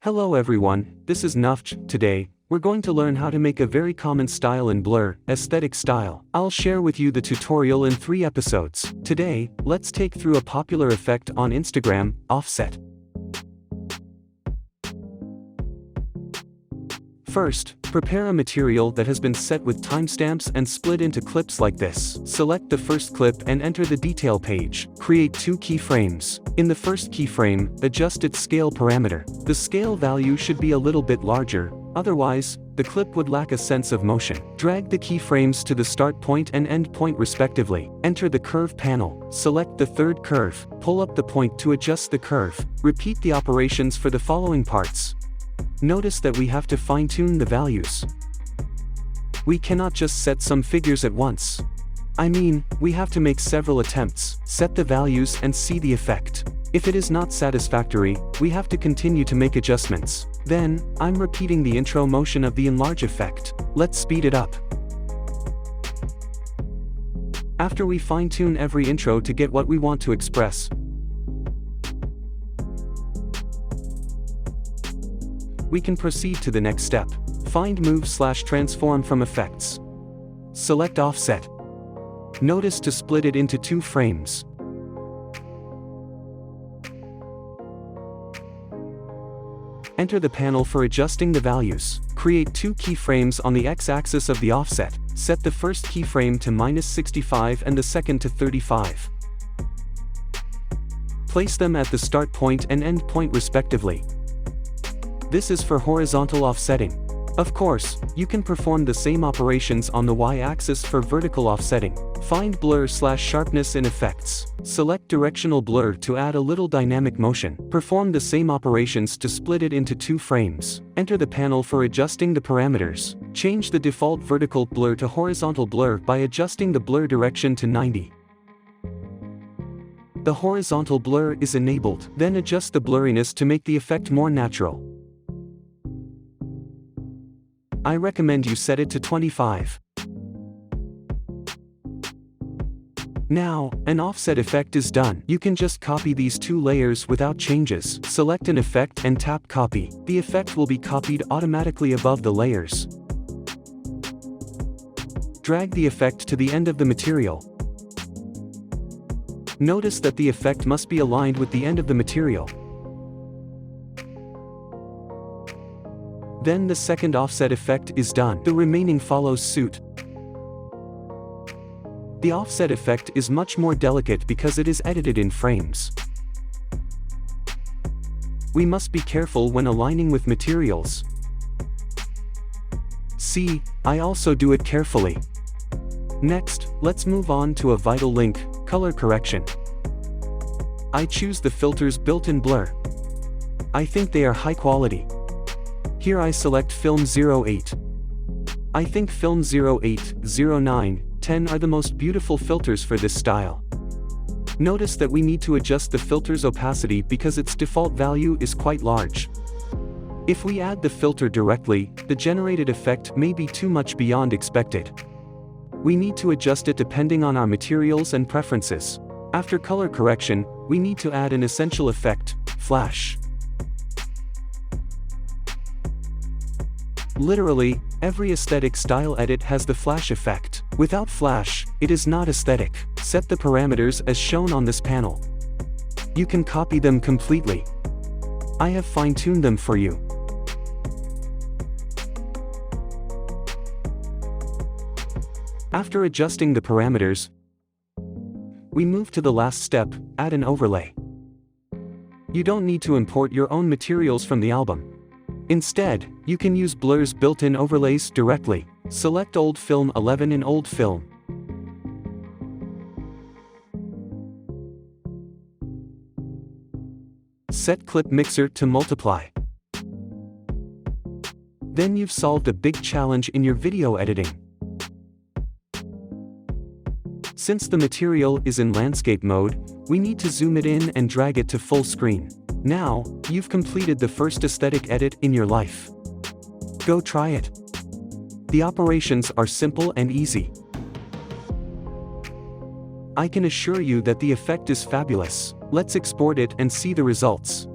Hello everyone, this is Nuffge. Today, we're going to learn how to make a very common style in Blur, aesthetic style. I'll share with you the tutorial in 3 episodes. Today, let's take through a popular effect on Instagram, offset. First, prepare a material that has been set with timestamps and split into clips like this. Select the first clip and enter the detail page. Create 2 keyframes. In the first keyframe, adjust its scale parameter. The scale value should be a little bit larger, otherwise, the clip would lack a sense of motion. Drag the keyframes to the start point and end point respectively. Enter the curve panel. Select the third curve. Pull up the point to adjust the curve. Repeat the operations for the following parts. Notice that we have to fine-tune the values. We cannot just set some figures at once. I mean, we have to make several attempts, set the values and see the effect. If it is not satisfactory, we have to continue to make adjustments. Then, I'm repeating the intro motion of the enlarge effect. Let's speed it up. After we fine-tune every intro to get what we want to express, we can proceed to the next step. Find Move/Transform from Effects. Select Offset. Notice to split it into 2 frames. Enter the panel for adjusting the values. Create 2 keyframes on the x-axis of the offset. Set the first keyframe to -65 and the second to 35. Place them at the start point and end point respectively. This is for horizontal offsetting. Of course, you can perform the same operations on the y-axis for vertical offsetting. Find Blur/Sharpness in Effects. Select Directional Blur to add a little dynamic motion. Perform the same operations to split it into 2 frames. Enter the panel for adjusting the parameters. Change the default vertical blur to horizontal blur by adjusting the blur direction to 90. The horizontal blur is enabled. Then adjust the blurriness to make the effect more natural. I recommend you set it to 25. Now, an offset effect is done. You can just copy these 2 layers without changes. Select an effect and tap Copy. The effect will be copied automatically above the layers. Drag the effect to the end of the material. Notice that the effect must be aligned with the end of the material. Then the second offset effect is done. The remaining follows suit. The offset effect is much more delicate because it is edited in frames. We must be careful when aligning with materials. See, I also do it carefully. Next, let's move on to a vital link, color correction. I choose the filters built in Blur. I think they are high quality. Here I select Film 08. I think Film 08, 09, 10 are the most beautiful filters for this style. Notice that we need to adjust the filter's opacity because its default value is quite large. If we add the filter directly, the generated effect may be too much beyond expected. We need to adjust it depending on our materials and preferences. After color correction, we need to add an essential effect, flash. Literally, every aesthetic style edit has the flash effect. Without flash, it is not aesthetic. Set the parameters as shown on this panel. You can copy them completely. I have fine-tuned them for you. After adjusting the parameters, we move to the last step, add an overlay. You don't need to import your own materials from the album. Instead, you can use Blur's built-in overlays directly. Select Old Film 11 in Old Film. Set Clip Mixer to multiply. Then you've solved a big challenge in your video editing. Since the material is in landscape mode, we need to zoom it in and drag it to full screen. Now, you've completed the first aesthetic edit in your life. Go try it. The operations are simple and easy. I can assure you that the effect is fabulous. Let's export it and see the results.